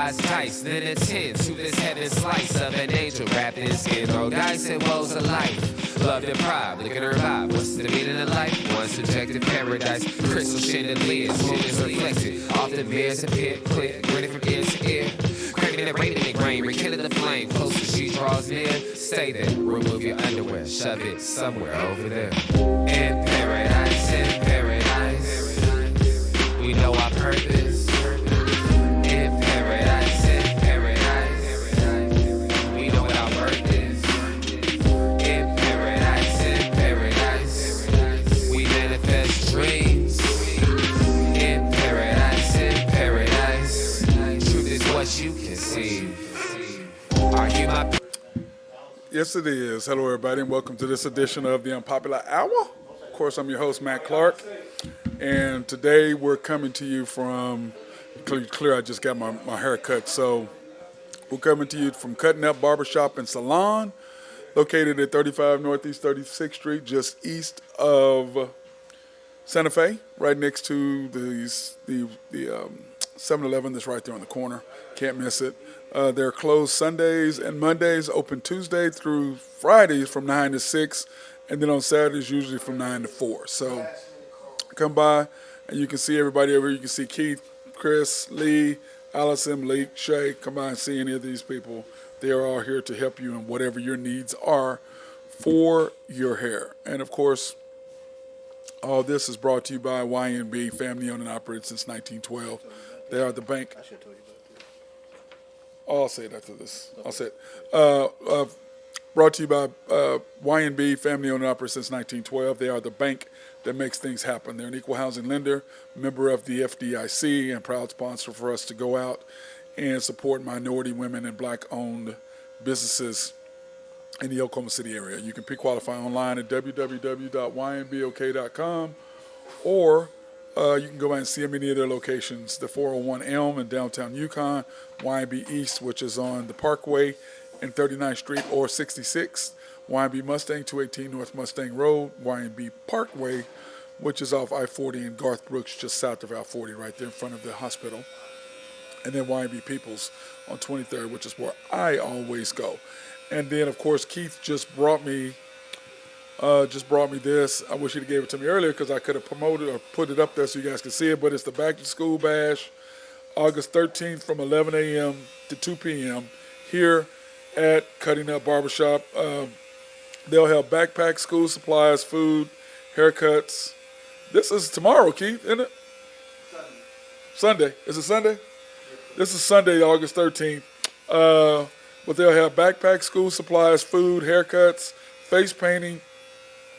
Odds dice, then attend to this heaven slice of an angel wrapped in skin. Roll dice and woes of life. Love and pride, look at her vibe. What's the meaning of life? One subjective paradise. Crystal chandeliers, visions reflected. Often bears a pit, click, grinning from ear to ear. Craving that radiant grain, rekindling the flame. Closer she draws near. Stay there, remove your underwear, shove it somewhere over there. In paradise, in paradise, we know our purpose. In paradise, in paradise, we know what our worth is. In paradise, we manifest dreams. In paradise, truth is what you conceive. Are you my... Yes, it is. Hello, everybody, and welcome to this edition of the Unpopular Hour. Of course, I'm your host, Matt Clark, and today we're coming to you from, clear, I just got my hair cut, so we're coming to you from Kuttin Barbershop and Salon, located at 35 Northeast 36th Street, just east of Santa Fe, right next to the 7-Eleven that's right there on the corner. Can't miss it. They're closed Sundays and Mondays, open Tuesday through Fridays from 9 to 6, and then on Saturdays usually from 9 to 4. So come by and you can see everybody over here. You can see Keith, Chris, Lee, Allison, Malik, Shay. Come by and see any of these people. They are all here to help you in whatever your needs are for your hair. And, of course, all this is brought to you by YNB, family owned and operated since 1912. They are the bank. I should have told you about this. Oh, I'll say it after this. I'll say it. Brought to you by YNB, family owned and operated since 1912. They are the bank that makes things happen. They're an equal housing lender, member of the FDIC, and proud sponsor for us to go out and support minority, women, and black-owned businesses in the Oklahoma City area. You can pre-qualify online at www.ynbok.com, or you can go by and see them in any of their locations, the 401 Elm in downtown Yukon, YNB East, which is on the Parkway and 39th Street, or 66, YNB Mustang, 218 North Mustang Road, YNB Parkway, which is off I-40 in Garth Brooks, just south of I-40, right there in front of the hospital. And then YNB Peoples on 23rd, which is where I always go. And then, of course, Keith just brought me this. I wish he'd have gave it to me earlier because I could have promoted or put it up there so you guys can see it. But it's the Back to School Bash, August 13th from 11 a.m. to 2 p.m. here at Kuttin Barbershop. They'll have backpacks, school supplies, food, haircuts. This is tomorrow, Keith, isn't it? Sunday. Is it Sunday? This is Sunday, August 13th. But they'll have backpacks, school supplies, food, haircuts, face painting,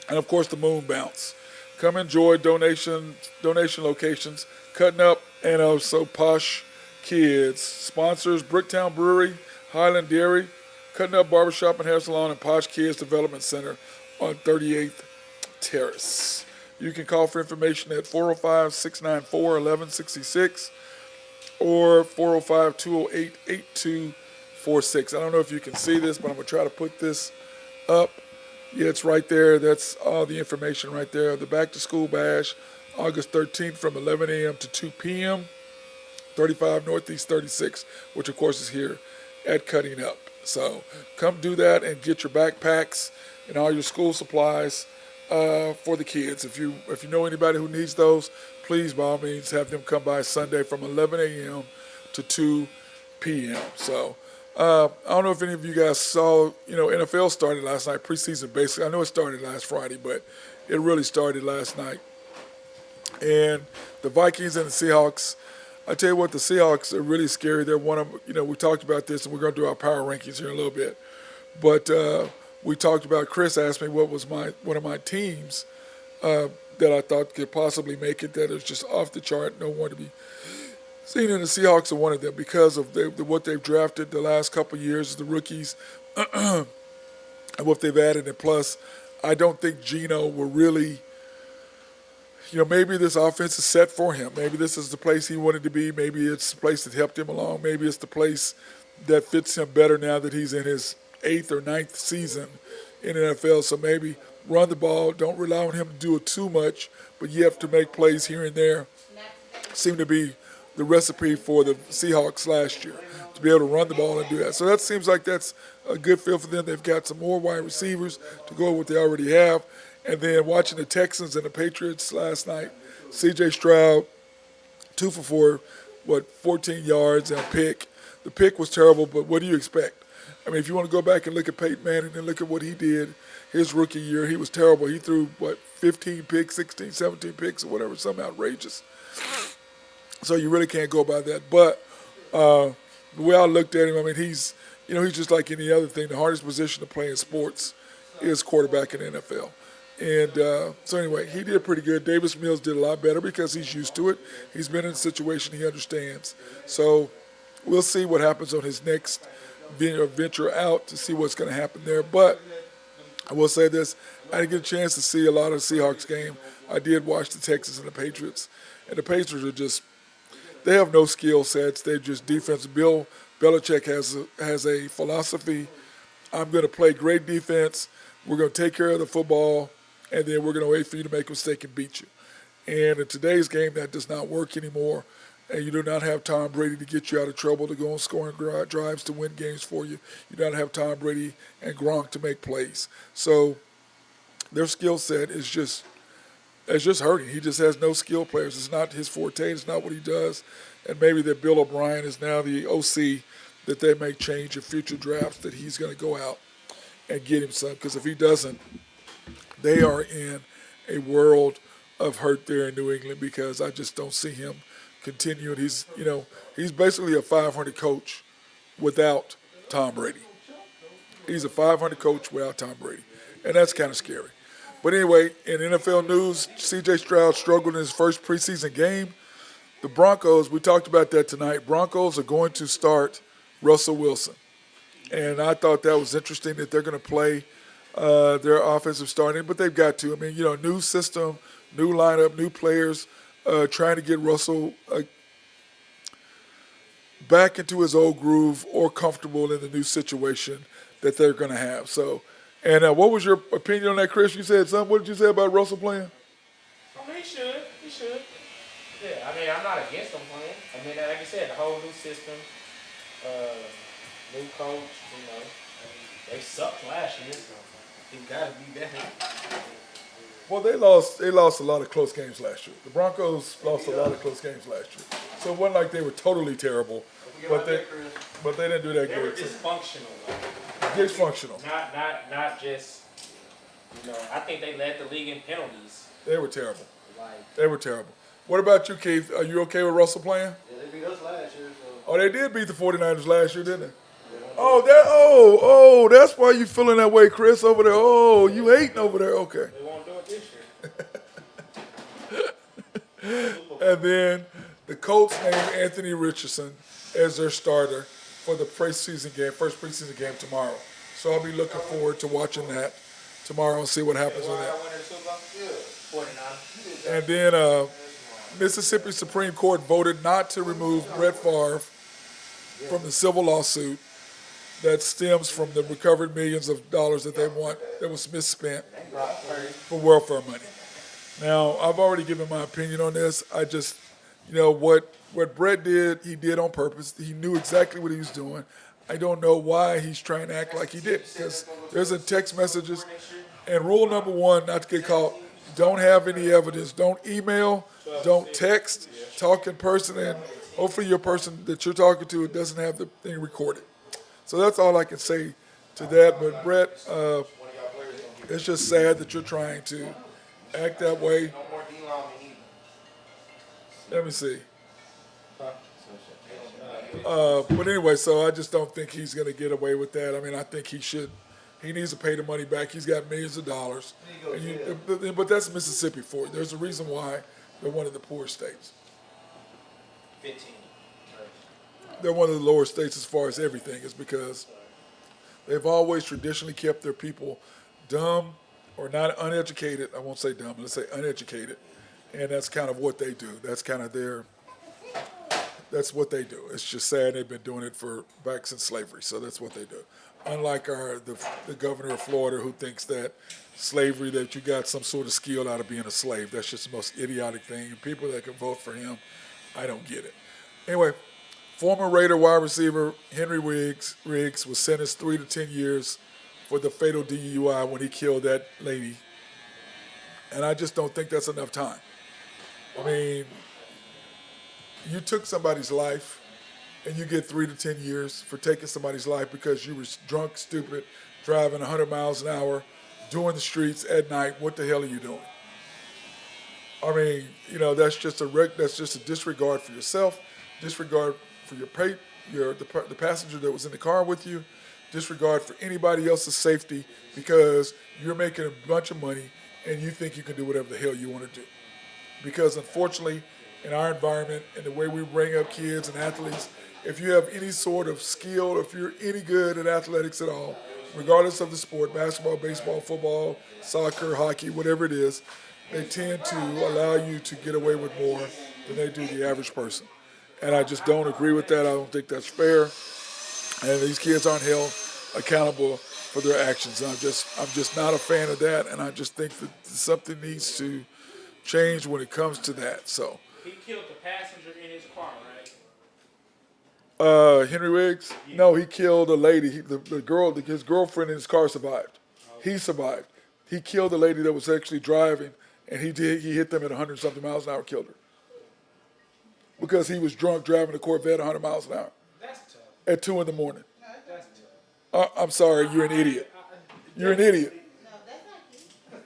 and, of course, the moon bounce. Come enjoy donation locations, Cutting Up, and also Posh Kids. Sponsors, Bricktown Brewery, Highland Dairy, Cutting Up Barbershop and Hair Salon, and Posh Kids Development Center on 38th Terrace. You can call for information at 405-694-1166 or 405-208-8246. I don't know if you can see this, but I'm going to try to put this up. Yeah, it's right there. That's all the information right there. The Back to School Bash, August 13th from 11 a.m. to 2 p.m., 35 Northeast 36, which, of course, is here at Kuttin Up. So come do that and get your backpacks and all your school supplies for the kids. If you know anybody who needs those, please, by all means, have them come by Sunday from 11 a.m. to 2 p.m. So I don't know if any of you guys saw, NFL started last night, preseason basically. I know it started last Friday, but it really started last night. And the Vikings and the Seahawks, I tell you what, the Seahawks are really scary. They're one of, we talked about this, and we're going to do our power rankings here in a little bit. But we talked about, Chris asked me what was one of my teams that I thought could possibly make it, that is just off the chart, no one to be seen, and the Seahawks are one of them because of what they've drafted the last couple of years, the rookies, and what they've added. And plus, I don't think Geno will really, maybe this offense is set for him. Maybe this is the place he wanted to be. Maybe it's the place that helped him along. Maybe it's the place that fits him better now that he's in his 8th or 9th season in the NFL. So maybe run the ball. Don't rely on him to do it too much, but you have to make plays here and there. Seem to be the recipe for the Seahawks last year, to be able to run the ball and do that. So that seems like that's a good fit for them. They've got some more wide receivers to go with what they already have. And then watching the Texans and the Patriots last night, C.J. Stroud, 2 for 4, 14 yards and a pick. The pick was terrible, but what do you expect? I mean, if you want to go back and look at Peyton Manning and look at what he did his rookie year, he was terrible. He threw, 15 picks, 16, 17 picks or whatever, something outrageous. So you really can't go by that. But the way I looked at him, I mean, he's just like any other thing. The hardest position to play in sports is quarterback in the NFL. And so anyway, he did pretty good. Davis Mills did a lot better because he's used to it. He's been in a situation he understands. So we'll see what happens on his next venture out to see what's going to happen there. But I will say this, I didn't get a chance to see a lot of the Seahawks game. I did watch the Texans and the Patriots. And the Patriots are just, they have no skill sets. They're just defense. Bill Belichick has a philosophy. I'm going to play great defense. We're going to take care of the football, and then we're going to wait for you to make a mistake and beat you. And in today's game, that does not work anymore. And you do not have Tom Brady to get you out of trouble, to go on scoring drives to win games for you. You do not have Tom Brady and Gronk to make plays. So their skill set is just hurting. He just has no skill players. It's not his forte. It's not what he does. And maybe that Bill O'Brien is now the OC that they may change in future drafts, that he's going to go out and get him some. Because if he doesn't, they are in a world of hurt there in New England, because I just don't see him continuing. He's basically a 500 coach without Tom Brady. He's a 500 coach without Tom Brady. And that's kind of scary. But anyway, in NFL news, C.J. Stroud struggled in his first preseason game. The Broncos, we talked about that tonight. Broncos are going to start Russell Wilson. And I thought that was interesting that they're going to play their offensive starting, but they've got to. I mean, new system, new lineup, new players, trying to get Russell back into his old groove or comfortable in the new situation that they're going to have. So, and what was your opinion on that, Chris? You said something. What did you say about Russell playing? I mean, he should. Yeah, I mean, I'm not against him playing. I mean, like you said, the whole new system, new coach, they sucked last year, so he got to be better. Well, they lost a lot of close games last year. The Broncos lost a lot of close games last year. So it wasn't like they were totally terrible, but they didn't do that They good. were dysfunctional, though. Dysfunctional. Not just, I think they led the league in penalties. They were terrible. Like, They were terrible. What about you, Keith? Are you okay with Russell playing? Yeah, they beat us last year, so. Oh, they did beat the 49ers last year, didn't they? Oh, that's why you feeling that way, Chris, over there. Oh, you hating over there. Okay. they won't do it this year. And then the Colts named Anthony Richardson as their starter for the first preseason game tomorrow. So I'll be looking forward to watching that tomorrow and see what happens with that. And then Mississippi Supreme Court voted not to remove Brett Favre from the civil lawsuit that stems from the recovered millions of dollars that they want that was misspent for welfare money. Now, I've already given my opinion on this. I just, what Brett did, he did on purpose. He knew exactly what he was doing. I don't know why he's trying to act like he did, because there's a text messages. And rule number 1, not to get caught, don't have any evidence. Don't email, don't text, talk in person, and hopefully your person that you're talking to doesn't have the thing recorded. So that's all I can say to that. But Brett, it's just sad that you're trying to act that way. Let me see. But anyway, so I just don't think he's going to get away with that. I mean, I think he needs to pay the money back. He's got millions of dollars. But that's Mississippi for you. There's a reason why they're one of the poor states. 15. They're one of the lower states as far as everything, is because they've always traditionally kept their people dumb or not uneducated. I won't say dumb, let's say uneducated. And that's kind of what they do. That's kind of that's what they do. It's just sad they've been doing it back since slavery, so that's what they do. Unlike the governor of Florida, who thinks that slavery, that you got some sort of skill out of being a slave. That's just the most idiotic thing. And people that can vote for him, I don't get it. Anyway, former Raider wide receiver Henry Riggs was sentenced 3 to 10 years for the fatal DUI when he killed that lady. And I just don't think that's enough time. I mean, you took somebody's life and you get 3 to 10 years for taking somebody's life because you were drunk, stupid, driving 100 miles an hour, doing the streets at night. What the hell are you doing? I mean, you know, that's just a disregard for yourself, disregard for the passenger that was in the car with you, disregard for anybody else's safety because you're making a bunch of money and you think you can do whatever the hell you want to do. Because unfortunately, in our environment and the way we bring up kids and athletes, if you have any sort of skill, or if you're any good at athletics at all, regardless of the sport, basketball, baseball, football, soccer, hockey, whatever it is, they tend to allow you to get away with more than they do the average person. And I just don't agree with that. I don't think that's fair. And these kids aren't held accountable for their actions. I'm just not a fan of that, and I just think that something needs to change when it comes to that. So He killed the passenger in his car, right? Henry Riggs? No, he killed a lady. His girlfriend in his car survived. He survived. He killed the lady that was actually driving, and he hit them at 100-something miles an hour, killed her. Because he was drunk driving a Corvette 100 miles an hour. That's tough. At 2 in the morning. That's tough. I'm sorry, you're an idiot. You're an idiot. No, that's not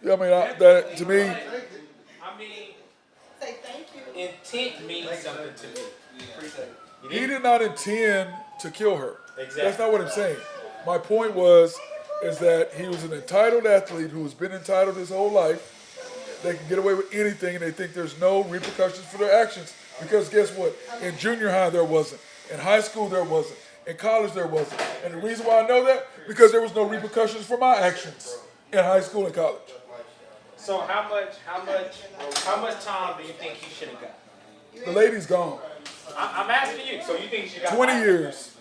you. I mean, that to me, I mean, Say thank you. intent means something to me. he did not intend to kill her. Exactly. That's not what I'm saying. My point is that he was an entitled athlete who's been entitled his whole life. They can get away with anything, and they think there's no repercussions for their actions. Because guess what? In junior high, there wasn't. In high school, there wasn't. In college, there wasn't. And the reason why I know that, because there was no repercussions for my actions in high school and college. So how much time do you think he should have got? The lady's gone. I'm asking you. So you think she got 20 years.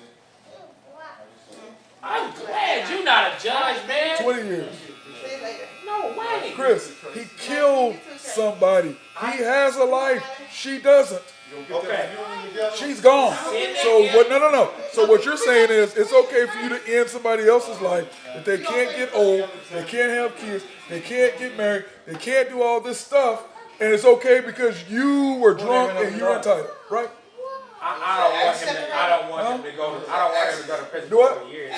I'm glad you're not a judge, man. 20 years. See you later. No way. Chris, he killed somebody. He has a life. She doesn't. Okay. She's gone. So what? No. So what you're saying is it's okay for you to end somebody else's life, that they can't get old, they can't have kids, they can't get married, they can't do all this stuff, and it's okay because you were drunk and you're entitled, right? I don't want him to go to prison Do what? for 20 years.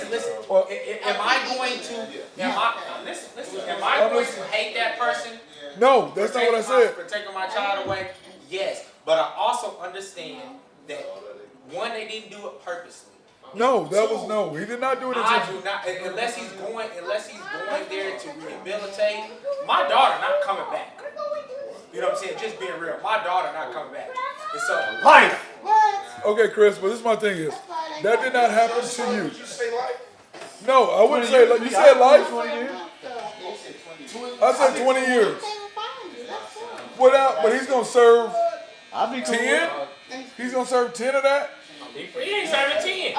Listen. Well, Am I going to hate that person? No, that's not what I said. For taking my child away? Yes. But I also understand that one, they didn't do it purposely. No, he did not do it I intentionally. do not, unless he's going there to rehabilitate. My daughter not coming back. You know what I'm saying? Just being real. My daughter not coming back. It's a life. Okay, Chris, but this is my thing is, that did not happen to you. No, I wouldn't say, you said life? I said 20 years. But he's going to serve 10? He's going to serve 10 of that? He ain't serving 10.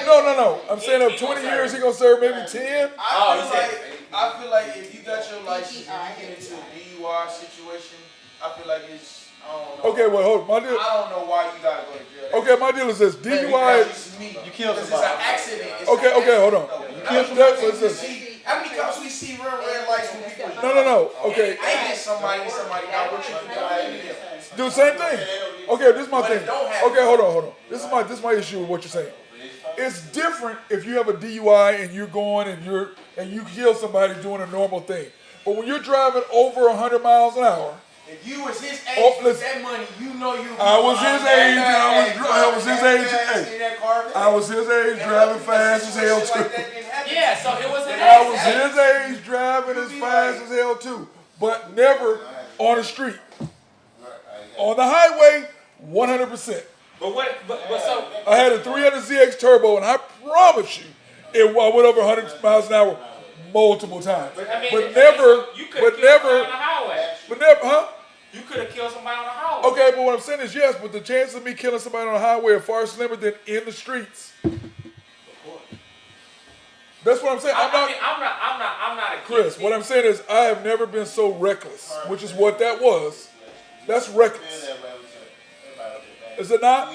No. I'm saying of 20 years, he's going to serve maybe 10? I feel like if you got your license and you get into a DUI situation, I feel like it's, I don't know. Okay, well, hold on. I don't know why you got to go to jail. Okay, my deal is this. DUI. You killed somebody. It's an accident. Okay, hold on. How many cops we see run red lights when people... No. Okay. I hit somebody got what you do. Do the same thing. Okay, this is my thing. Okay, hold on. This is my issue with what you're saying. It's different if you have a DUI and you're going and you kill somebody doing a normal thing. But when you're driving over 100 miles an hour. If you was his age with that money, you know you. I was his age. I was his age. I was his age driving fast as hell too. Yeah, so it was an I was his age driving as fast as hell too, but never on the street. On the highway, 100%. But so I had a 300ZX turbo, and I promise you, I went over 100 miles an hour multiple times. But never, huh? You could have killed somebody on the highway. Okay, but what I'm saying is yes, but the chances of me killing somebody on the highway are far slimmer than in the streets. That's what I'm saying. I'm not a Chris, what I'm saying is I have never been so reckless, which is what that was. That's reckless. Is it not?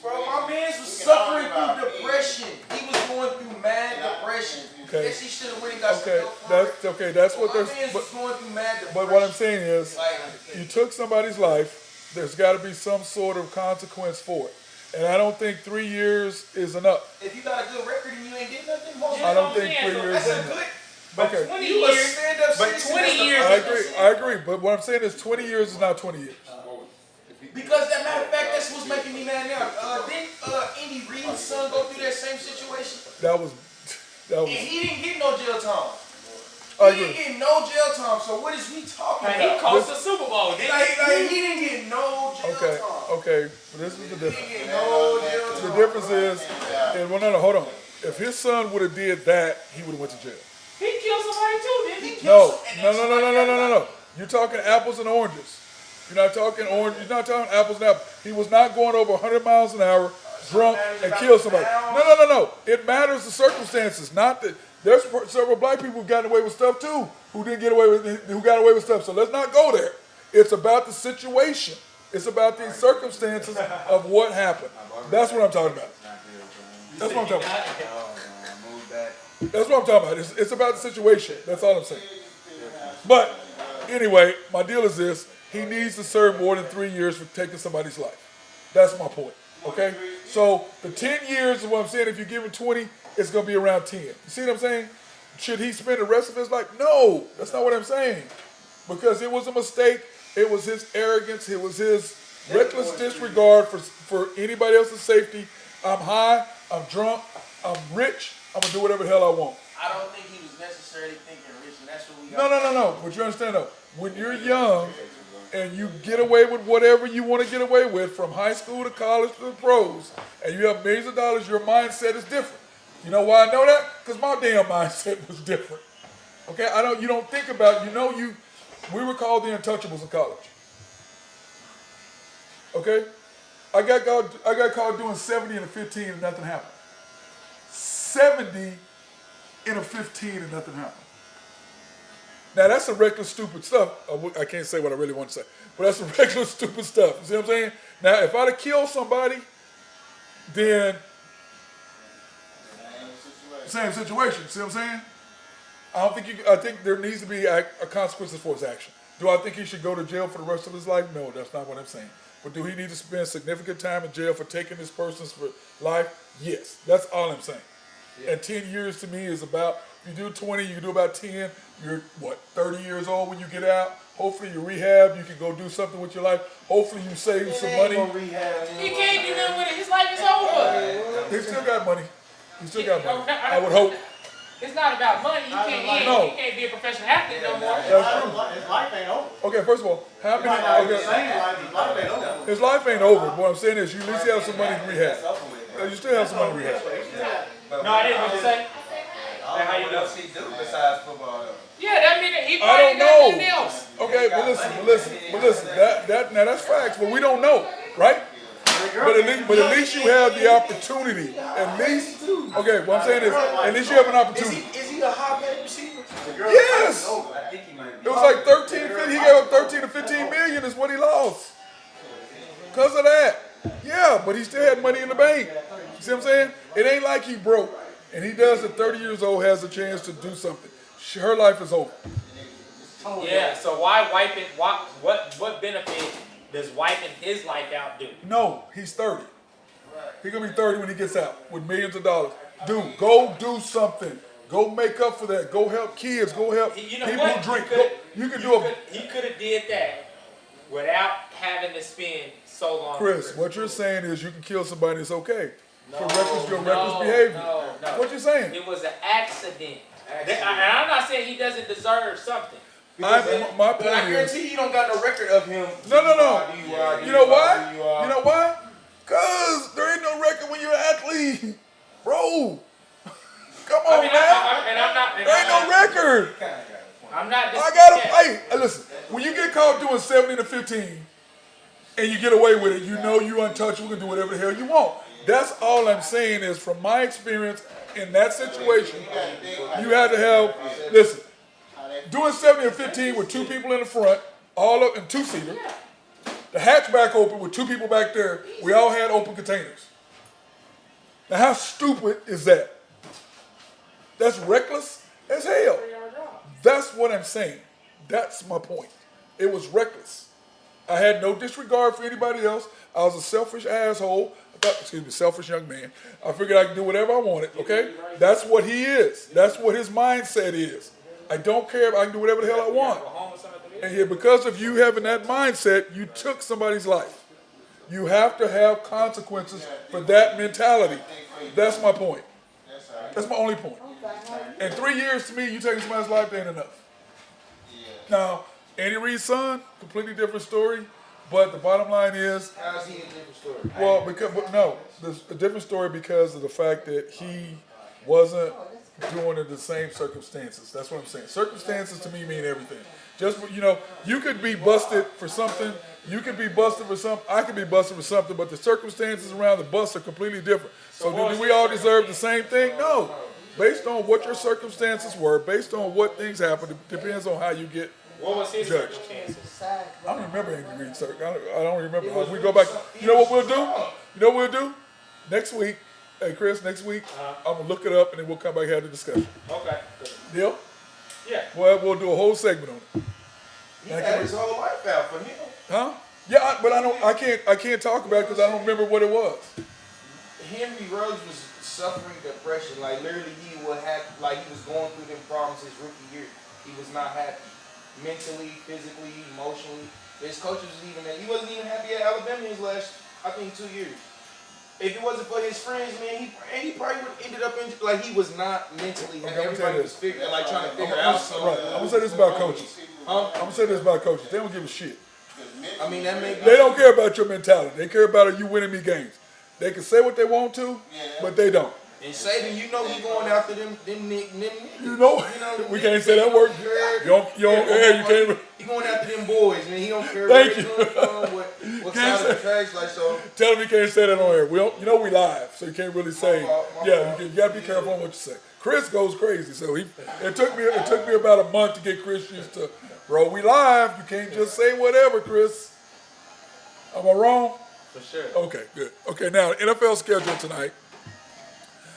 Bro, my man was suffering through depression. He was going through mad depression. Okay. Guess he should have went and got some Okay, help for it. that's okay. That's what My there's. man was going through mad depression. But what I'm saying is, Like, you took somebody's life. There's got to be some sort of consequence for it, and I don't think 3 years is enough. if you got a good record and you ain't getting nothing, most I don't think 3 years that's is a enough. good. But Okay. 20 You a years. stand-up But citizen, 20 that's the years. I agree. But what I'm saying is 20 years is not 20 years. Because that matter of fact, that's what's making me mad now. Didn't Andy Reid's son go through that same situation? That was. And he didn't get no jail time. I He agree. didn't get no jail time. So what is we talking Like, about? he cost the Super Bowl, didn't Like, he? he didn't get no jail Okay. time. Okay. But this is the He difference. didn't get no jail time. The difference is, and well, no, hold on. If his son would have did that, he would have went to jail. He killed somebody too, didn't he? No. You're talking apples and oranges. You're not talking orange. You're not talking apples and apples. He was not going over 100 miles an hour, drunk, and killed somebody. No. It matters the circumstances, not that. There's several black people who got away with stuff too, who didn't get away with, who got away with stuff. So let's not go there. It's about the situation. It's about the circumstances of what happened. That's what I'm talking about. That's what I'm talking about. That's what I'm talking about. It's about the situation. That's all I'm saying. But anyway, my deal is this. He needs to serve more than 3 years for taking somebody's life. That's my point. Okay? So the 10 years is what I'm saying. If you give him 20, it's going to be around 10. You see what I'm saying? Should he spend the rest of his life? No. That's not what I'm saying. Because it was a mistake. It was his arrogance. It was his reckless disregard for anybody else's safety. I'm high. I'm drunk. I'm rich. I'm going to do whatever the hell I want. I don't think he was necessarily thinking rich, and that's what we got. No. But you understand though, when you're young and you get away with whatever you want to get away with, from high school to college to the pros, and you have millions of dollars, your mindset is different. You know why I know that? Because my damn mindset was different. Okay, you don't think about, we were called the untouchables in college. Okay? I got caught doing 70 in a 15 and nothing happened. 70 in a 15 and nothing happened. Now that's some reckless, stupid stuff. I can't say what I really want to say, but that's some reckless, stupid stuff. You see what I'm saying? Now, if I'd have killed somebody, then same situation. See what I'm saying? I think there needs to be a consequences for his action. Do I think he should go to jail for the rest of his life? No, that's not what I'm saying. But do he need to spend significant time in jail for taking this person's life? Yes, that's all I'm saying. Yeah. And 10 years to me is about, if you do 20, you can do about 10. You're, 30 years old when you get out. Hopefully you rehab, you can go do something with your life. Hopefully you save some money. He can't do nothing with it. His life is over. He still got money. He still got money. I would hope. It's not about money. He can't be a professional athlete no more. That's true. His life ain't over. Okay, first of all, how many? His life ain't over. His life ain't over. What I'm saying is, you at least have some money in rehab. You still have some money in rehab. No, I didn't. What you say? How you know he do besides football though? Yeah, that mean he I probably don't got know. nothing else. Okay, but listen. Now that's facts, but we don't know, right? But at least you have the opportunity. At least, okay. What I'm saying is, at least you have an opportunity. Is he a high-paid receiver? Yes. I think he might It was like 13, he gave up 13 to 15 million is what he lost. Because of that. Yeah, but he still had money in the bank. You see what I'm saying? It ain't like he broke. And he does at 30 years old has a chance to do something. Her life is over. Yeah, so why wiping, what benefit does wiping his life out do? No, he's 30. He's going to be 30 when he gets out with millions of dollars. Dude, go do something. Go make up for that. Go help kids. Go help people who drink. He could have did that without having to spend so long. Chris, what you're saying is you can kill somebody, it's okay. For reckless behavior. No. What you saying? It was an accident. And I'm not saying he doesn't deserve something. My But I point is, guarantee you don't got no record of him. no. You know why? You know why? Because there ain't no record when you're an athlete. Bro. Come on, man. There ain't no record. I'm not. Hey, listen. When you get caught doing 70 to 15 and you get away with it, you know you're untouchable. You can do whatever the hell you want. That's all I'm saying is, from my experience in that situation, you had to have, listen, doing 70 or 15 with two people in the front, all up in two-seater, the hatchback open with 2 people back there. We all had open containers. Now, how stupid is that? That's reckless as hell. That's what I'm saying. That's my point. It was reckless. I had no disregard for anybody else. I was a selfish asshole. Selfish young man. I figured I could do whatever I wanted, okay? That's what he is. That's what his mindset is. I don't care if I can do whatever the hell I want. And here, because of you having that mindset, you took somebody's life. You have to have consequences for that mentality. That's my point. That's my only point. And 3 years to me, you taking somebody's life ain't enough. Now, Andy Reid's son, completely different story. But the bottom line is, How's he a different story? well, there's a different story because of the fact that he wasn't doing it in the same circumstances. That's what I'm saying. Circumstances to me mean everything. Just, you could be busted for something. You could be busted for something. I could be busted for something. But the circumstances around the bust are completely different. So do we all deserve the same thing? No. Based on what your circumstances were, based on what things happened, it depends on how you get What was his judged. circumstances? I don't remember Andy Reid, sir. I don't remember. We go back. You know what we'll do? You know what we'll do? Next week, hey Chris, next week, I'm going to look it up and then we'll come back and have the discussion. Okay. Deal? Yeah. Well, we'll do a whole segment on it. He had his whole life out for him. Huh? Yeah, but I can't talk about it because I don't remember what it was. Henry Ruggs was suffering depression. Like literally, he was going through them problems his rookie year. He was not happy, mentally, physically, emotionally. His coaches was even there. He wasn't even happy at Alabama his last, I think, 2 years. If it wasn't for his friends, man, he probably would have ended up in like he was not mentally happy. Everybody was trying to figure out something. Right. I'm gonna say this about coaches. Huh? I'm gonna say this about coaches. They don't give a shit. I mean, that may be. They don't care about your mentality. They care about you winning me games. They can say what they want to, but they don't. And Saban, he going after them niggas. You know, we can't say that word. You can't. He going after them boys, man. He don't care Thank where you. they're from, what side of the tracks, like so. Tell them you can't say that on air. We don't, we live, so you can't really say. Yeah, you gotta be careful on what you say. Chris goes crazy, so it took me about a month to get Chris used to. Bro, we live. You can't just say whatever, Chris. Am I wrong? For sure. Okay, good. Okay, now NFL schedule tonight.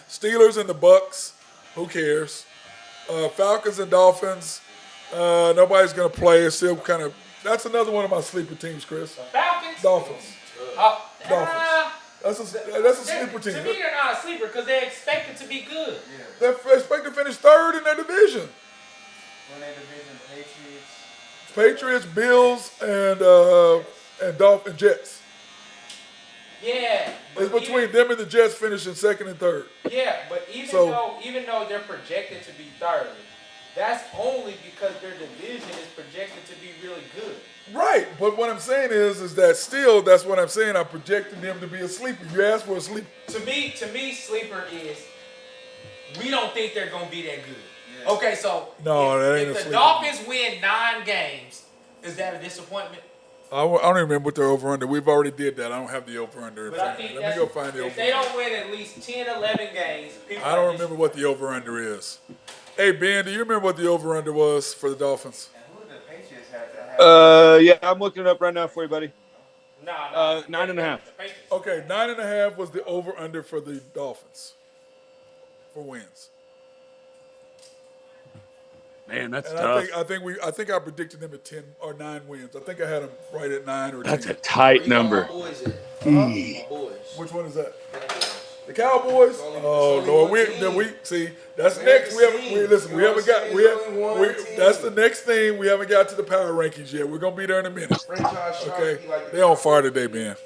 Steelers and the Bucks. Who cares? Falcons and Dolphins. Nobody's gonna play. It's still kind of. That's another one of my sleeper teams, Chris. Falcons? Dolphins. Dolphins. That's a sleeper team. To me, they're not a sleeper because they're expected to be good. They're expected to finish third in their division. When they division Patriots, Patriots. Bills, and Jets. Yeah. It's between them and the Jets finishing second and third. Yeah, but even though they're projected to be third, that's only because their division is projected to be really good. Right, but what I'm saying is that still, that's what I'm saying. I'm projecting them to be a sleeper. You asked for a sleeper. To me, sleeper is we don't think they're gonna be that good. Yeah. Okay, so if the Dolphins win 9 games, is that a disappointment? I don't even remember what their over-under. We've already did that. I don't have the over-under in But front of me. Let me go find the over-under. If they don't win at least 10, 11 games, I don't remember what the over-under is. Hey, Ben, do you remember what the over-under was for the Dolphins? And who did the Patriots have to have? Yeah, I'm looking it up right now for you, buddy. No. 9.5. Okay, 9.5 was the over-under for the Dolphins for wins. Man, that's And tough. I think I predicted them at 10 or 9 wins. I think I had them right at 9 or 10. That's a tight number. My boys at? Mm. My boys. Which one is that? The Cowboys? Oh Lord, we see that's next. We haven't got. That's the next thing. We haven't got to the power rankings yet. We're gonna be there in a minute. Okay, they on fire today, man.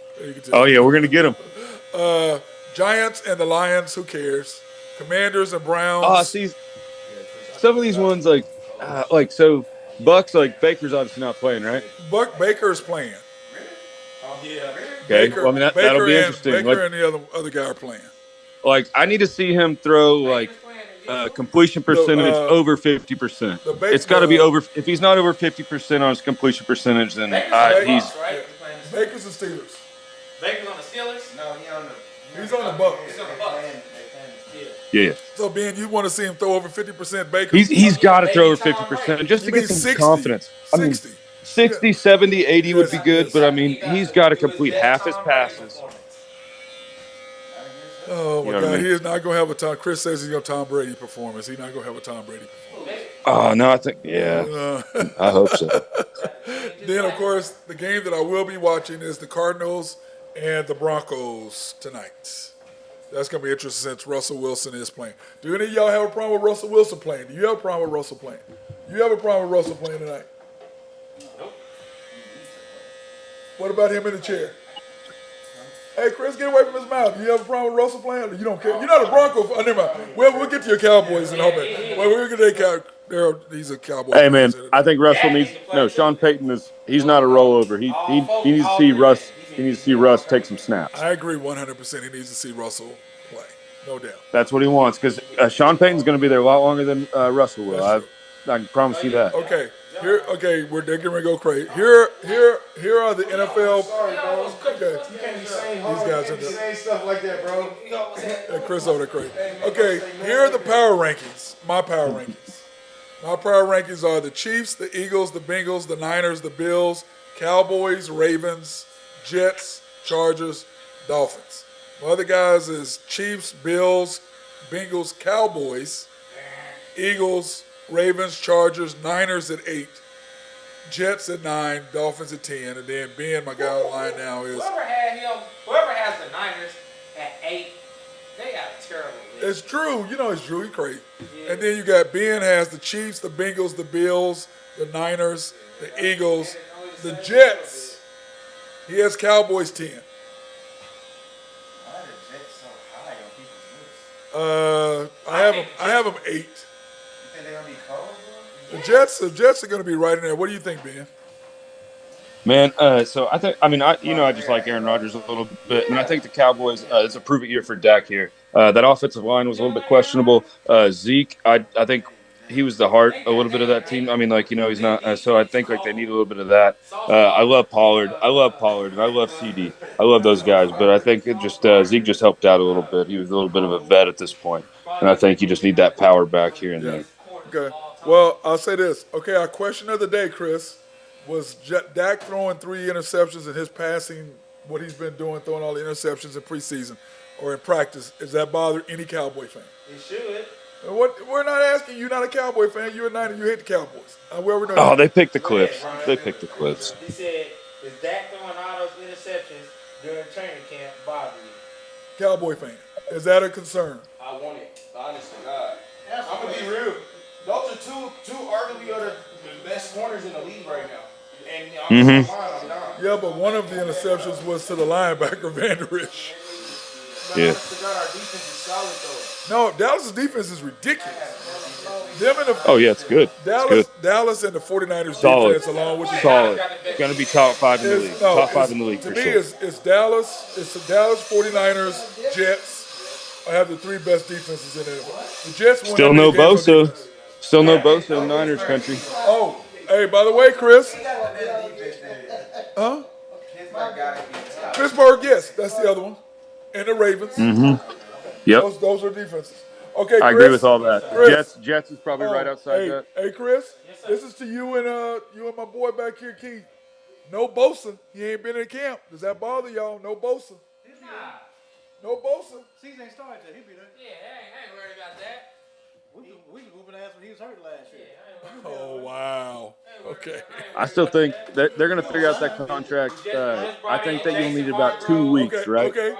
Oh yeah, we're gonna get them. Giants and the Lions. Who cares? Commanders and Browns. Oh, see, some of these ones so Bucks, like Baker's obviously not playing, right? Baker's playing. Yeah. Okay. Baker, well, I mean that'll be interesting. Baker and the other guy are playing. Like I need to see him throw completion percentage over 50%. It's got to be over. If he's not over 50% on his completion percentage, then he's. Baker's the Steelers. Baker's on the Steelers? No, he's on the Bucks. He's on the Bucks. Yeah. So Ben, you want to see him throw over 50% Baker? He's got to throw over 50% just to get some confidence. 60. 60, 70, 80 would be good, but I mean, he's got to complete half his passes. Oh my You know God, what I mean? he is not going to have a Tom. Chris says he's going to Tom Brady performance. He's not going to have a Tom Brady performance. Oh no, I think I hope so. Then of course the game that I will be watching is the Cardinals and the Broncos tonight. That's going to be interesting since Russell Wilson is playing. Do any of y'all have a problem with Russell Wilson playing? Do you have a problem with Russell playing? You have a problem with Russell playing tonight? Nope. What about him in the chair? Hey, Chris, get away from his mouth. Do you have a problem with Russell playing? Or you don't care? You're not a Bronco. Oh, never mind. We'll get to your Cowboys in a minute. Well, we're going to he's a Cowboy. Hey man, I think Russell needs Sean Payton he's not a rollover. He needs to see Russ. He needs to see Russ take some snaps. I agree 100%. He needs to see Russell play, no doubt. That's what he wants because Sean Payton's going to be there a lot longer than Russell will. I can promise you that. Okay. They're getting ready to go crazy. Here are the NFL. Okay. You can't be saying stuff like that, bro. Hey, Chris over there crazy. Okay, here are the power rankings. My power rankings. My power rankings are the Chiefs, the Eagles, the Bengals, the Niners, the Bills, Cowboys, Ravens, Jets, Chargers, Dolphins. My other guys is Chiefs, Bills, Bengals, Cowboys, Eagles, Ravens, Chargers, Niners at 8, Jets at 9, Dolphins at 10, and then Ben, my guy online now is. Whoever has the Niners at 8, they got a terrible league. It's Drew. You know it's Drew. He's crazy. Yeah. And then you got Ben has the Chiefs, the Bengals, the Bills, the Niners, the Eagles, the Jets. He has Cowboys 10. Why are the Jets so high on people's list? I have them 8. You think they're gonna be cold, bro? The Jets are going to be right in there. What do you think, Ben? Man, so I think I just like Aaron Rodgers a little bit, and I think the Cowboys. It's a prove-it year for Dak here. That offensive line was a little bit questionable. Zeke, I think he was the heart a little bit of that team. I mean, he's not. So I think they need a little bit of that. I love Pollard. And I love CD. I love those guys, but I think Zeke just helped out a little bit. He was a little bit of a vet at this point, and I think you just need that power back here and there. Okay. Well, I'll say this. Okay, our question of the day, Chris, was Dak throwing 3 interceptions and his passing, what he's been doing, throwing all the interceptions in preseason or in practice. Does that bother any Cowboy fan? It should. We're not asking. You're not a Cowboy fan. You're a Niner. You hate the Cowboys. They picked the clips. They picked the clips. He said, is Dak throwing all those interceptions during training camp bother you? Cowboy fan. Is that a concern? I want it. Honest to God. I'm going to be real. Those are two arguably are the best corners in the league right now. And I'm down. Yeah, but one of the interceptions was to the linebacker, Van Der Esch. Yeah. Honest to God, our defense is solid, though. No, Dallas' defense is ridiculous. It's good. Dallas and the 49ers solid. Defense along with the solid. Going to be top 5 in the league. Top 5 in the league for sure. To me, it's Dallas. It's the Dallas 49ers, Jets. I have the 3 best defenses in it. The Jets still no Bosa. Still no Bosa in Niners country. Oh, hey, by the way, Chris. Huh? Pittsburgh, yes, that's the other one. And the Ravens. Mm-hmm. Yep. Those are defenses. Okay, Chris, I agree with all that. Jets is probably right outside that. Hey, Chris, this is to you and my boy back here, Keith. No Bosa. He ain't been in camp. Does that bother y'all? No Bosa. No Bosa. Season ain't started yet. He'll be there. Yeah, I ain't worried about that. We was whooping ass when he was hurt last year. Oh, wow. Okay. I still think that they're going to figure out that contract. I think that you'll need about 2 weeks, right? Okay,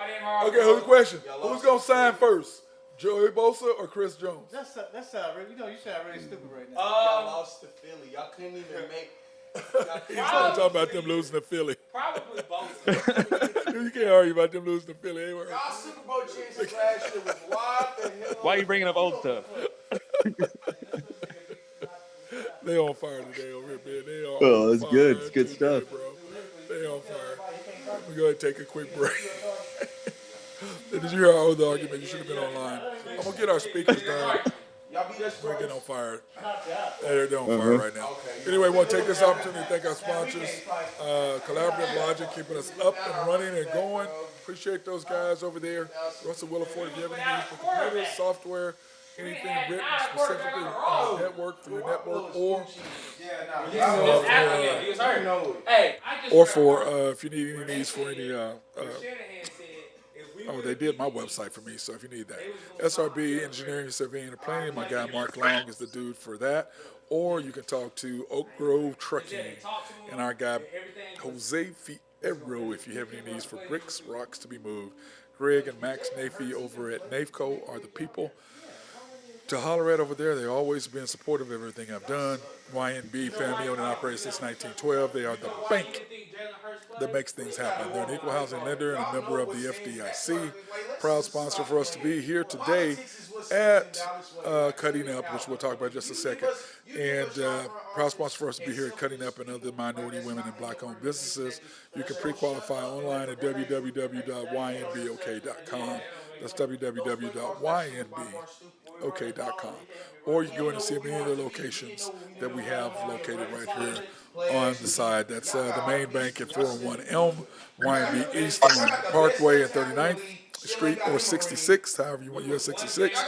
here's the question. Who's going to sign first? Joey Bosa or Chris Jones? That sound really, you sound really stupid right now. Y'all lost to Philly. Y'all couldn't even make. He's talking about them losing to Philly. Probably Bosa. You can't argue about them losing to Philly. Y'all Super Bowl chances last year was wild the hell. Why are you bringing up old stuff? They on fire today over here, man. They on Oh, it's fire good. It's good today, stuff. bro. They on fire. We're going to take a quick break. Did you hear our other argument? You should have been online. I'm going to get our speakers down. We're getting on fire. They're on fire right now. Anyway, I want to take this opportunity to thank our sponsors, Collaborative Logic, keeping us up and running and going. Appreciate those guys over there. Russell Williford, if you have any needs for computers, software, anything written specifically on the network for your network, or for if you need any needs for any. Oh, they did my website for me, so if you need that. SRB Engineering, Surveying, and Planning. My guy Mark Long is the dude for that. Or you can talk to Oak Grove Trucking and our guy Jose Fierro if you have any needs for bricks, rocks to be moved. Greg and Max Nafee over at NAFCO are the people to holler at over there. They've always been supportive of everything I've done. YNB, family owned and operated since 1912. They are the bank that makes things happen. They're an equal housing lender and a member of the FDIC. Proud sponsor for us to be here today at Cutting Up, which we'll talk about in just a second. And proud sponsor for us to be here at Cutting Up and other minority women and black-owned businesses. You can pre-qualify online at www.ynbok.com. That's www.ynbok.com. Or you can go in and see any of the locations that we have located right here on the side. That's the main bank at 401 Elm, YNB East on Parkway and 39th Street, or 66, however you want. You have 66.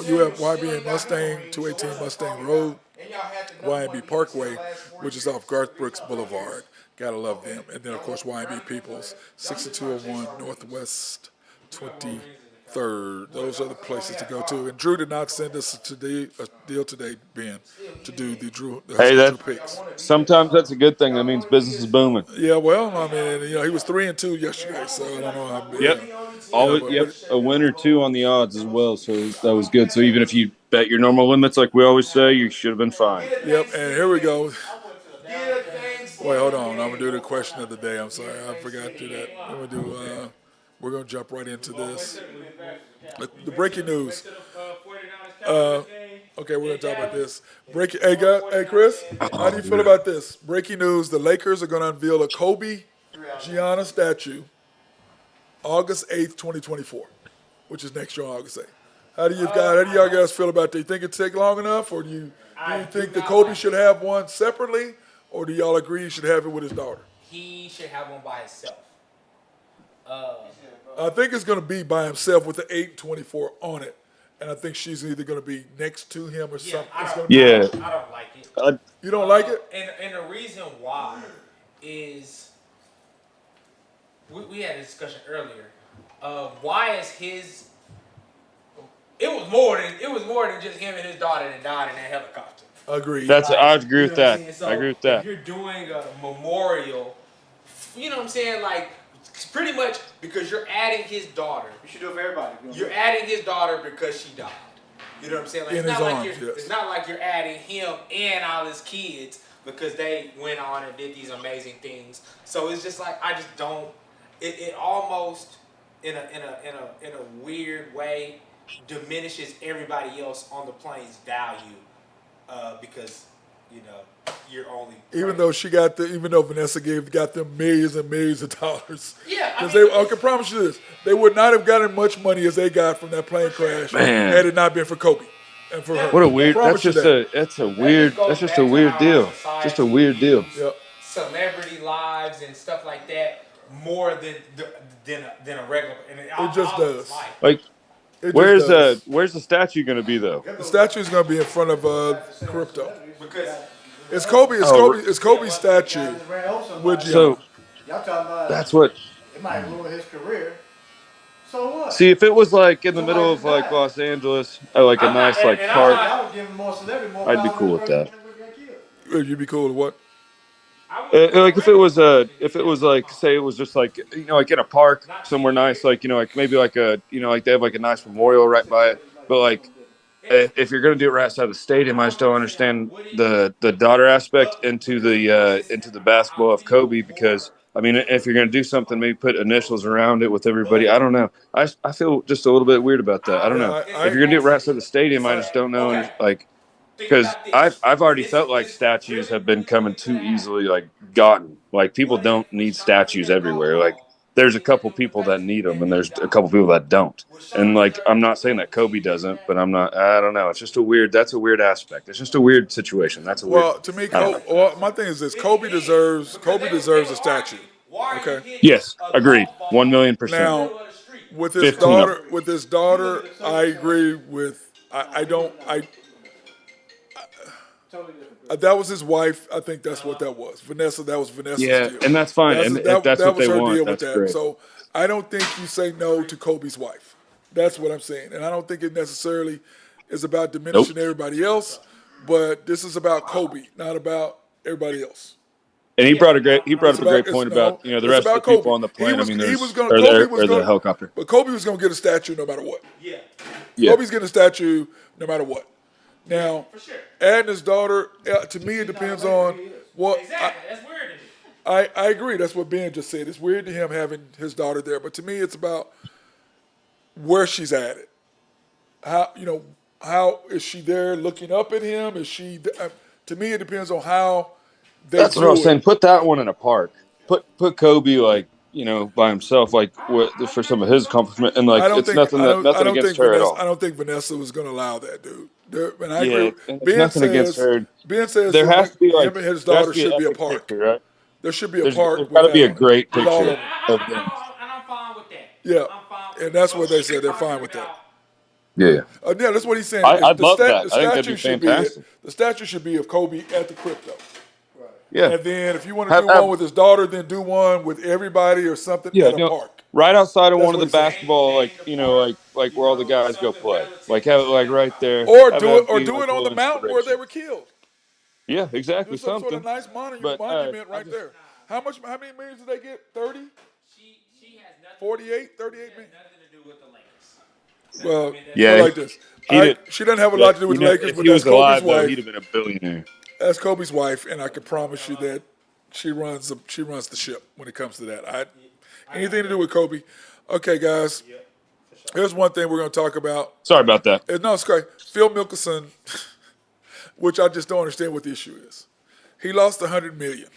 You have YB and Mustang, 218 Mustang Road, YNB Parkway, which is off Garth Brooks Boulevard. Gotta love them. And then, of course, YNB Peoples, 6201 Northwest 23rd. Those are the places to go to. And Drew did not send us a deal today, Ben, to do the Drew picks. Sometimes that's a good thing. That means business is booming. Yeah, well, I mean, he was 3-2 yesterday, so I don't know how big. Yep. A win or two on the odds as well, so that was good. So even if you bet your normal limits, like we always say, you should have been fine. Yep, and here we go. Wait, hold on. I'm going to do the question of the day. I'm sorry. I forgot to do that. We're going to jump right into this. The breaking news. Okay, we're going to talk about this. Hey, Chris, how do you feel about this? Breaking news. The Lakers are going to unveil a Kobe Gianna statue August 8th, 2024, which is next year on August 8th. How do y'all guys feel about that? Do you think it take long enough, or do you think that Kobe should have one separately, or do y'all agree he should have it with his daughter? He should have one by himself. I think it's going to be by himself with the 8-24 on it, and I think she's either going to be next to him or something. I don't like it. You don't like it? And the reason why is we had a discussion earlier. Why is his? It was more than just him and his daughter that died in that helicopter. Agreed. I agree with that. So I agree with that. If you're doing a memorial, you know what I'm saying? Like, pretty much because you're adding his daughter. You should do it for everybody. You're adding his daughter because she died. You know what I'm saying? Like, it's not like you're adding him and all his kids because they went on and did these amazing things. So it's just like I just don't. It almost in a weird way diminishes everybody else on the plane's value because you're only even though Vanessa got them millions and millions of dollars. Yeah, because I can promise you this: they would not have gotten much money as they got from that plane crash had it not been for Kobe and for her. What a weird. That's just a weird deal. Just a weird deal. Yep. Celebrity lives and stuff like that more than a regular. It just does. Like. Where's the statue going to be though? The statue is going to be in front of Crypto. Because it's Kobe's statue with Gianna. So that's what. It might ruin his career. So what? See, if it was like in the middle of like Los Angeles, or like a nice like park, I'd be cool with that. You'd be cool with what? Like if it was like, say it was just like like in a park somewhere nice, like like maybe like like they have like a nice memorial right by it, but like if you're gonna do it right outside the stadium, I just don't understand the daughter aspect into the basketball of Kobe, because I mean, if you're gonna do something, maybe put initials around it with everybody. I don't know. I feel just a little bit weird about that. I don't know. If you're gonna do it right outside the stadium, I just don't know. Like, because I've already felt like statues have been coming too easily like gotten. Like, people don't need statues everywhere. Like, there's a couple people that need them, and there's a couple people that don't. And like, I'm not saying that Kobe doesn't, but I don't know. It's just that's a weird aspect. It's just a weird situation. That's a weird. Well, to me, my thing is this: Kobe deserves a statue. Okay. Yes, agreed. 1,000,000%. Now, with his daughter, I agree with I don't. That was his wife. I think that's what that was. Vanessa. That was Vanessa's Yeah, deal. and that's fine. And if that's That what was they her want, deal with that's that. great. So I don't think you say no to Kobe's wife. That's what I'm saying, and I don't think it necessarily is about Nope. diminishing everybody else. But this is about Kobe, not about everybody else. And he brought up a great It's point no, about the it's rest of about the people Kobe. on the plane. I mean, He was there's gonna or Kobe there was or the gonna, helicopter. but Kobe was gonna get a statue no matter what. Yeah. Yeah. Kobe's getting a statue no matter what. Now, For sure. adding his daughter, to me, it depends on what. Exactly. That's weird to me. I agree. That's what Ben just said. It's weird to him having his daughter there, but to me, it's about where she's at it. How is she there looking up at him? Is she? To me, it depends on how they That's what I do was saying. it. Put that one in a park. Put Kobe by himself, for some of his accomplishment, and I don't it's think nothing against her at all. I don't think Vanessa was going to allow that, dude. And I Yeah, agree. and it's nothing against her. Ben says There has to be him and his there has daughter to be an should be a epic park. picture, right? There should be a There's park got with to be that a on it, great with all picture of them. of them. And I'm fine with that. Yeah, I'm fine with and that's that. what they said. They're fine with that. Yeah. Yeah, that's what he's saying. I'd love that. The I think that'd statue be should fantastic. the statue should be of Kobe at the crypto. Yeah. And then if you want to do one with his daughter, then do one with everybody or something at a park. Right outside of That's one of what the he said. basketball, like where all the guys go play. Like have it like right there. Or Have do it be, on a the little mountain where they inspiration. were killed. Yeah, Do exactly. some sort of Something. nice monument But, right there. How many millions did they get? 30? She has nothing. 48? 38 million? Nothing to do with the Lakers. Well, Yeah, go like this. She doesn't have a lot to do with the Lakers, if but he that's was alive, Kobe's though, wife. he'd have been a billionaire. That's Kobe's wife, and I can promise you that she runs the ship when it comes to that. Anything to do with Kobe. Okay, guys. Here's one thing we're going to talk about. Sorry about that. No, it's great. Phil Mickelson, which I just don't understand what the issue is. He lost $100 million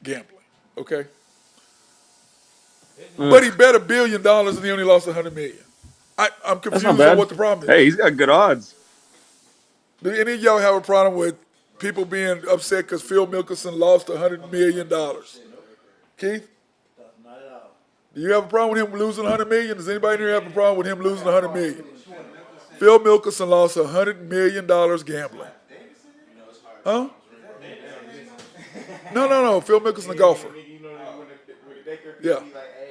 gambling. Okay, but he bet $1 billion and he only lost $100 million. I'm confused on what the problem is. Hey, he's got good odds. Do any of y'all have a problem with people being upset because Phil Mickelson lost $100 million? Keith? Not at all. Do you have a problem with him losing $100 million? Does anybody here have a problem with him losing $100 million? Phil Mickelson lost $100 million gambling. Huh? No. Phil Mickelson, the golfer. Yeah.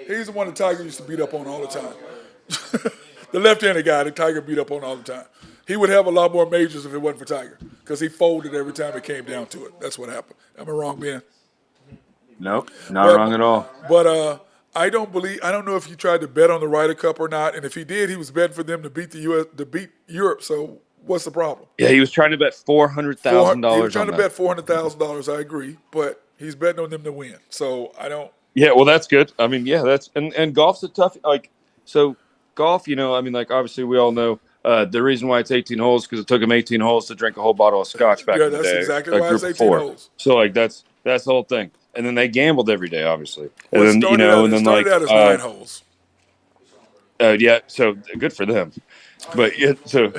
He's the one that Tiger used to beat up on all the time. The left-handed guy that Tiger beat up on all the time. He would have a lot more majors if it wasn't for Tiger because he folded every time it came down to it. That's what happened. Am I wrong, Ben? Nope, not wrong at all. But I don't know if he tried to bet on the Ryder Cup or not. And if he did, he was betting for them to beat to beat Europe. So what's the problem? Yeah, he was trying to bet $400,000. He was trying to bet $400,000. I agree, but he's betting on them to win. So I don't. Yeah, well, that's good. I mean, yeah, that's and golf's a tough so golf. Obviously we all know the reason why it's 18 holes because it took him 18 holes to drink a whole bottle of scotch back in the day. Yeah, that's exactly why it's 18 holes. So that's the whole thing. And then they gambled every day, obviously. Well, and then it started out as 9 holes. Yeah, so good for them. But yeah, they've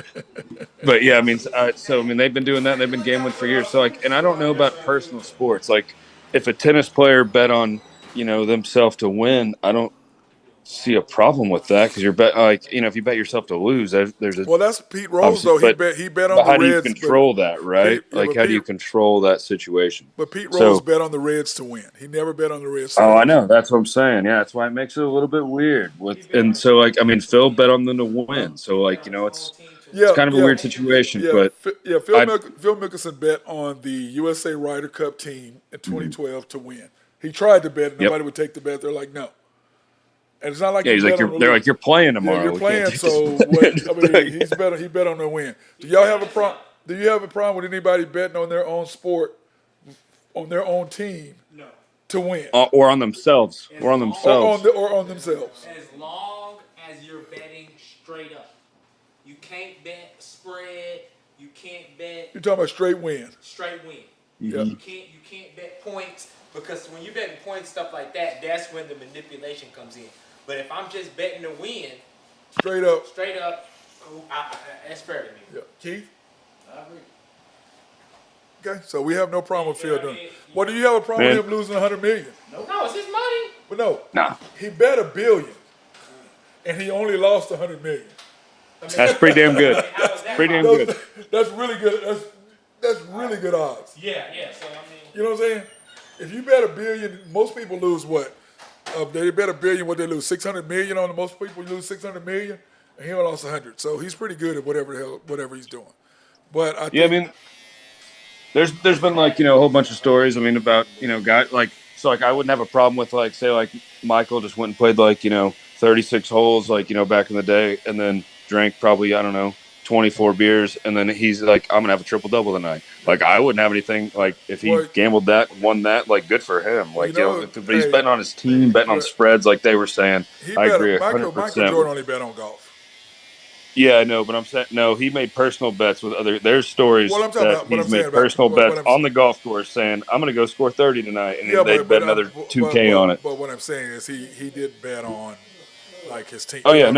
been doing that. And they've been gambling for years. So and I don't know about personal sports. Like if a tennis player bet on themselves to win, I don't see a problem with that because you're if you bet yourself to lose, there's a well, that's Pete Rose though. He bet on the Reds. How do you control that, right? How do you control that situation? But Pete Rose bet on the Reds to win. He never bet on the Reds. I know. That's what I'm saying. Yeah, that's why it makes it a little bit weird. Phil bet on them to win. So it's kind of a weird situation. Yeah, but Phil Mickelson bet on the USA Ryder Cup team in 2012 to win. He tried to bet, and nobody would take the bet. They're like, no. And it's not like they're like, you're playing tomorrow. Yeah, you're playing. So he bet on the win. Do y'all have a problem? Do you have a problem with anybody betting on their own sport, on their own team, to win, or on themselves, or on themselves, or on themselves? As long as you're betting straight up, you can't bet spread. You can't bet. You're talking about straight win. Straight win. Yeah. You can't bet points because when you're betting points, stuff like that, that's when the manipulation comes in. But if I'm just betting to win, straight up, that's fair to me. Yeah. Keith? I agree. Okay, so we have no problem with Phil doing it. Well, do you have a problem with him losing $100 million? No, it's his money. But no. Nah. He bet $1 billion, and he only lost $100 million. That's pretty damn good. I was pretty damn good. That's really good. That's really good odds. Yeah. So I mean, you know what I'm saying? If you bet $1 billion, most people lose what? They bet $1 billion, what they lose? 600 million on it. Most people lose 600 million, and he only lost 100. So he's pretty good at whatever he's doing. But I think, there's been like a whole bunch of stories. I mean about guys like I wouldn't have a problem with like say like Michael just went and played like 36 holes like back in the day and then drank probably I don't know 24 beers and then he's like I'm gonna have a triple double tonight. Like I wouldn't have anything like if he gambled that won that like good for him. Like but he's betting on his team, betting on spreads like they were saying. I agree 100%. Michael Jordan only bet on golf. Yeah, I know, but I'm saying no. He made personal bets with other. There's stories that he's made personal bets on the golf course, saying I'm going to go score 30 tonight, and they bet another $2K on it. But what I'm saying is he did bet on like his team. Oh yeah,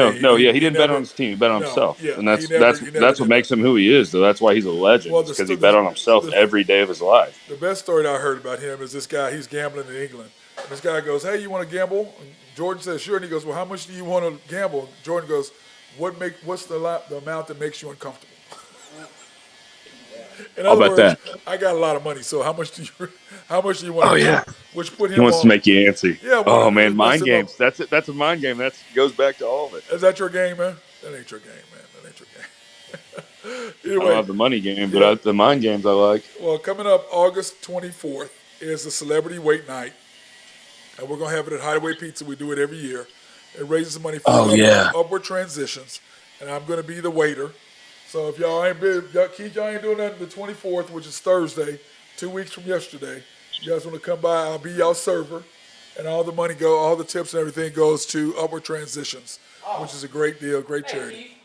he didn't bet on his team. He bet on himself, and that's what makes him who he is. Though that's why he's a legend, because he bet on himself every day of his life. The best story that I heard about him is this guy. He's gambling in England. And this guy goes, "Hey, you want to gamble?" And Jordan says, "Sure." And he goes, "Well, how much do you want to gamble?" Jordan goes, What's the amount that makes you uncomfortable? In other words, I got a lot of money, so how much do you want? Oh yeah, which put him he wants on, to make you antsy. Yeah. Oh man, mind games. That's it. That's a mind game. That goes back to all of it. Is that your game, man? That ain't your game, man. That ain't your game. Anyway, I love the money game, but the mind games I like. Well, coming up August 24th is the Celebrity Wait Night, and we're gonna have it at Hideaway Pizza. We do it every year. It raises money for upward transitions, and I'm going to be the waiter. So if y'all ain't Keith, y'all ain't doing nothing the 24th, which is Thursday, 2 weeks from yesterday. You guys want to come by? I'll be y'all server, and all the tips and everything goes to upward transitions, which is a great deal, great charity.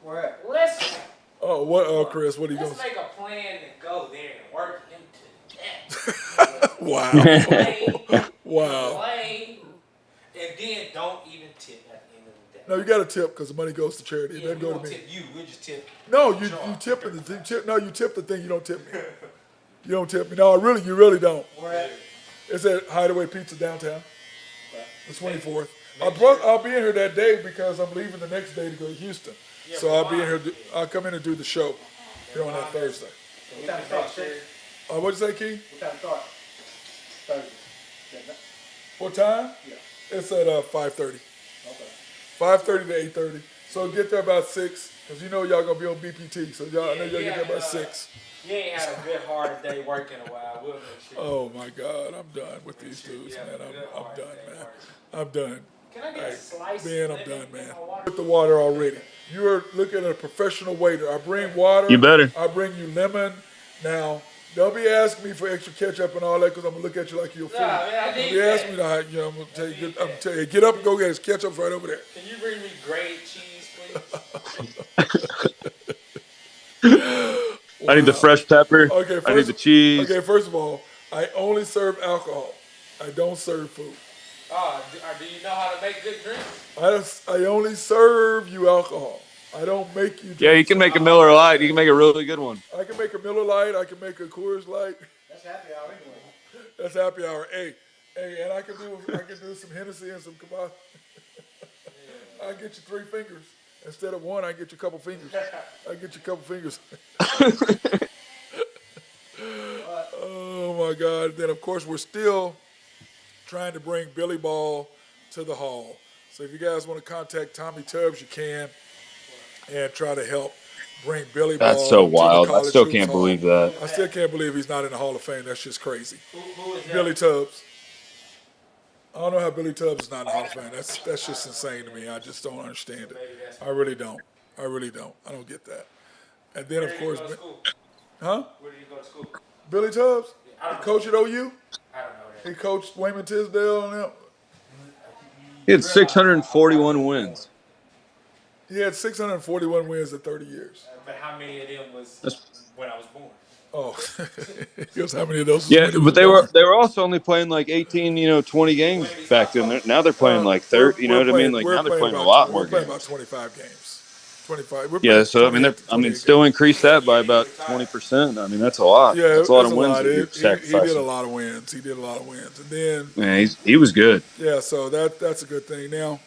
Where at? Let's. Oh, what? Oh, Chris, what are you going to say? Let's make a plan to go there and work him to death. Wow. Wow. And then don't even tip at the end of the day. No, you got to tip because the money goes to charity. It doesn't go to me. Tip you. We just tip. No, you tip the no, you tip the thing. You don't tip me. You don't tip me. No, you really don't. Where at? It's at Hideaway Pizza downtown. The 24th. I'll be in here that day because I'm leaving the next day to go to Houston. So I'll be in here. I'll come in and do the show here on that Thursday. What time start, Shay? What'd you say, Key? What time start? Thursday. What time? Yeah. It's at 5:30. Okay. 5:30 to 8:30. So get there about 6, because you know y'all gonna be on BPT. So I know y'all get there about 6. You ain't had a good hard day working a while. We'll make sure. Oh my God, I'm done with these dudes, man. I'm done, man. I'm done. Can I get a slice? Ben, I'm done, man. With the water already. You are looking at a professional waiter. I bring water. You better. I bring you lemon. Now, don't be asking me for extra ketchup and all that, because I'm gonna look at you like you're a fool. Man, don't be asking me that. I'm gonna tell you. Get up and go get his ketchup's right over there. Can you bring me grated cheese, please? Wow. I need the fresh pepper. Okay, I need the cheese. Okay, first of all, I only serve alcohol. I don't serve food. Do you know how to make good drinks? I only serve you alcohol. I don't make you drink. Yeah, you can make a Miller Lite. You can make a really good one. I can make a Miller Lite. I can make a Coors Light. That's happy hour anyway. That's happy hour. Hey, and I can do some Hennessy and some Kabah. I get you 3 fingers. Instead of 1, I get you a couple fingers. Oh my God. Then of course we're still trying to bring Billy Ball to the hall. So if you guys want to contact Tommy Tubbs, you can, and try to help bring Billy Ball. That's so wild. I still can't hall. believe that. I still can't believe he's not in the Hall of Fame. That's just crazy. Who is that? Billy Tubbs. I don't know how Billy Tubbs is not in the Hall of Fame. That's just insane to me. I just don't understand it. I really don't. I don't get that. And then of course, huh? Where did you go to school? Billy Tubbs? He coached at OU? I don't know that. He coached Wayman Tisdale and them. He had 641 wins. He had 641 wins in 30 years. But how many of them was when I was born? Oh, guess how many of those? Yeah, but they were also only playing like 18, 20 games back then. Now they're playing like 30. You know what I mean? Like now they're playing a lot more games. We're playing about 25 games. 25. Yeah, so I mean, still increase that by about 20%. I mean, that's a lot. Yeah, that's a lot of wins. He did a lot of wins. And then he was good. Yeah, so that's a good thing. Now,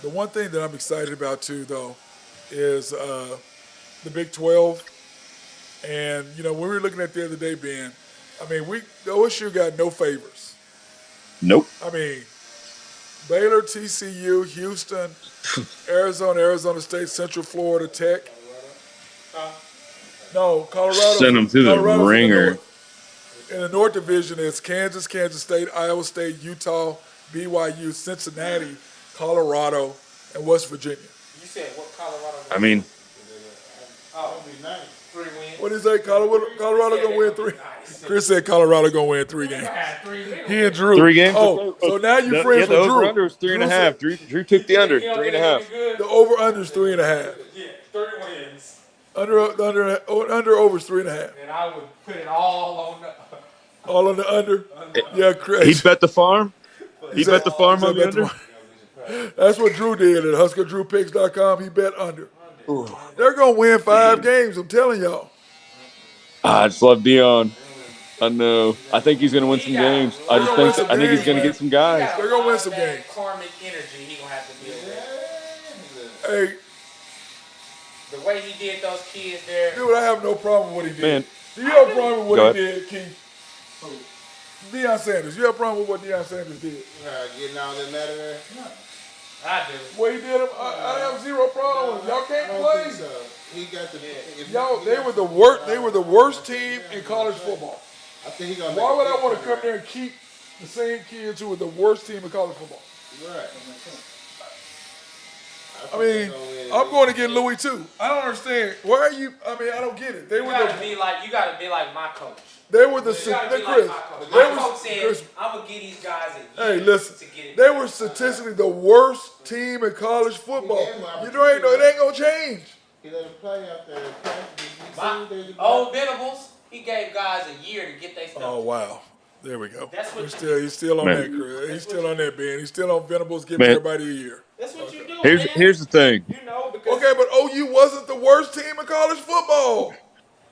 the one thing that I'm excited about too, though, is the the Big 12. And, when we were looking at the other day, Ben, the OSU got no favors. Nope. Baylor, TCU, Houston, Arizona State, Central Florida Tech. No, Colorado. Send them to the ringer. In the North Division, it's Kansas State, Iowa State, Utah, BYU, Cincinnati, Colorado, and West Virginia. You said what Colorado? I mean, oh, 3 wins. What did he say? Colorado gonna win 3. Chris said Colorado gonna win 3 games. He and Drew. 3 games. Oh, so now you're friends with the Drew. over-under was 3.5. Drew took the under, 3.5. The over-under is 3.5. Yeah, 3 wins. Under over is 3.5. And I would put it all on the. All on the under. Yeah, Chris. He bet the farm. He bet the farm on the under. That's what Drew did at HuskerDrewPicks.com. He bet under. They're gonna win 5 games. I'm telling y'all. I just love Dion. I know. I think he's gonna win some games. I think he's gonna get some guys. They're gonna win some games. Karmic energy he gonna have to deal with. Hey, the way he did those kids there. dude, I have no problem with what he did. Man. Do you have a problem with what Go he did, Keith? Deion Sanders. You have a problem with what Deion Sanders did? Getting all that matter there? I do. What he did, I have zero problem with it. Y'all can't play. So. He got the. Y'all, they were the worst. They were the worst team in college football. I think he gonna. Why would I want to come there and keep the same kids who were the worst team in college football? Right. I'm going to get Louis too. I don't understand. Why are you? I don't get it. You gotta be like my coach. They were the You gotta be Chris. like my coach. My coach said, "I'm gonna get these guys a year Hey, listen. to get it." They were statistically the worst team in college football. It ain't gonna change. He let him play out there. Old Venables, he gave guys a year to get their stuff. Oh wow. There we go. That's what he's still on that, Chris. He's still on that, Ben. He's still on Venables giving everybody a year. That's what you do. Here's the thing. Because okay, but OU wasn't the worst team in college football.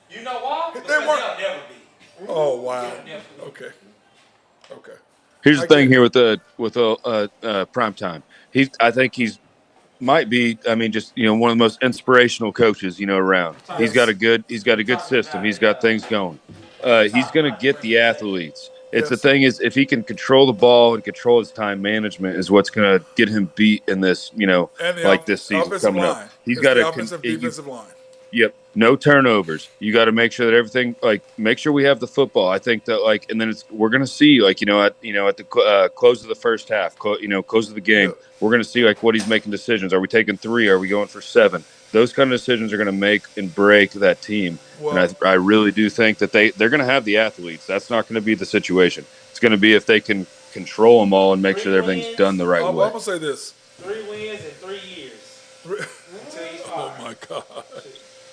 You know why? Because They weren't. they'll never be. Oh wow. Okay. Here's the thing here with prime time. I think he's might be. Just one of the most inspirational coaches around. He's got a good system. He's got things going. He's going to get the athletes. The thing is, if he can control the ball and control his time management, is what's going to get him beat in this, this season coming up. He's got a defensive line. Yep, no turnovers. You got to make sure that everything, make sure we have the football. I think that, and then we're going to see, at the close of the first half, close of the game, we're going to see what he's making decisions. Are we taking 3? Are we going for 7? Those kind of decisions are going to make and break that team. Well, and I really do think that they're going to have the athletes. That's not going to be the situation. It's going to be if they can control them all and make sure that everything's done the right way. I'm going to say this. 3 wins in 3 years. Oh, my God.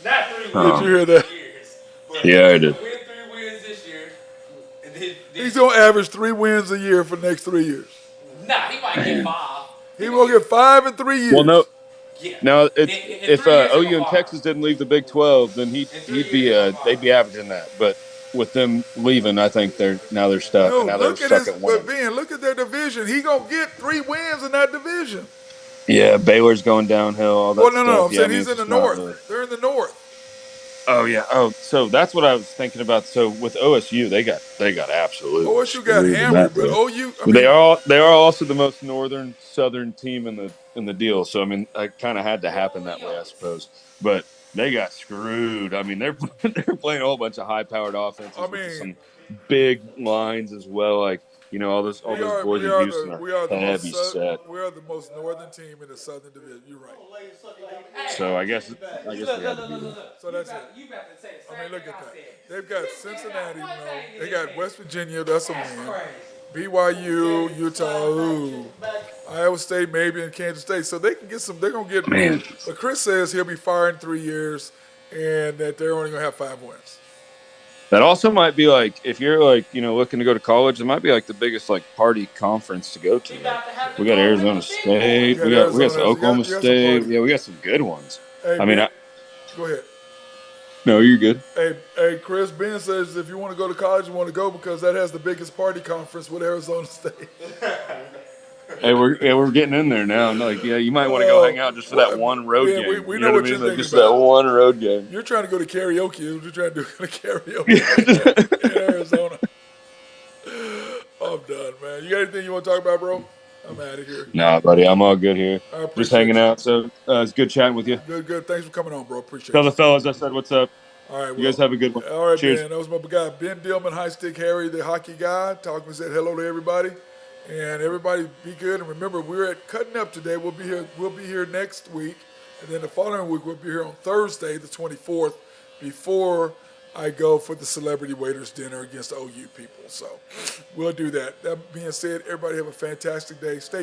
Not 3 wins. Did you hear that? Yeah, I did. Win 3 wins this year. And then he's going to average 3 wins a year for the next 3 years. Nah, he might get 5. He's going to get 5 in 3 years. Well, no. Yeah. Now, if OU and Texas didn't leave the Big 12, then they'd be averaging that. But with them leaving, I think they're stuck. No, now they're stuck at 1. But Ben, look at their division. He gonna get 3 wins in that division. Yeah, Baylor's going downhill. All that stuff. No. I'm saying he's in the North. Really. They're in the North. Oh yeah. Oh, so that's what I was thinking about. So with OSU, they got absolutely. OSU got hammered, but OU. They are also the most southern team in the deal. So it kind of had to happen that way, I suppose. But they got screwed. They're playing a whole bunch of high-powered offenses with some big lines as well. All those boys in Houston are heavy set. We are the most northern team in the Southern Division. You're right. So I guess we had to do Look. So that's it. You about to say the same Look at thing I that. said. They've got Cincinnati. They got West Virginia. That's a win. BYU, Utah, Iowa State, maybe, and Kansas State. So they can get some. They're gonna get. Man. But Chris says he'll be fired in 3 years, and that they're only gonna have 5 wins. That also might be if you're looking to go to college, it might be the biggest party conference to go to. We got Arizona State, we got some Oklahoma State. Yeah, we got some good ones. Hey, go ahead. No, you're good. Hey, Chris, Ben says if you want to go to college, you want to go because that has the biggest party conference with Arizona State. Hey, we're getting in there now. Like, yeah, you might want to go hang out just for that one road game. We You know know what what I you're mean? Like, thinking just about. that one road game. You're trying to go to karaoke. You're trying to do karaoke in Arizona. I'm done, man. You got anything you want to talk about, bro? I'm out of here. Nah, buddy, I'm all good here. I appreciate Just hanging you. out. So it's good chatting with you. Good. Thanks for coming on, bro. Appreciate Tell you. the fellas I said what's up. All right, You guys have a good one. All right, Cheers. man. That was my guy, Ben Dillman, High Stick Harry, the hockey guy. Talking, said hello to everybody. And everybody be good. And remember, we're at Cutting Up today. We'll be here next week. And then the following week, we'll be here on Thursday, the 24th, before I go for the Celebrity Waiters dinner against OU people. So we'll do that. That being said, everybody have a fantastic day. Stay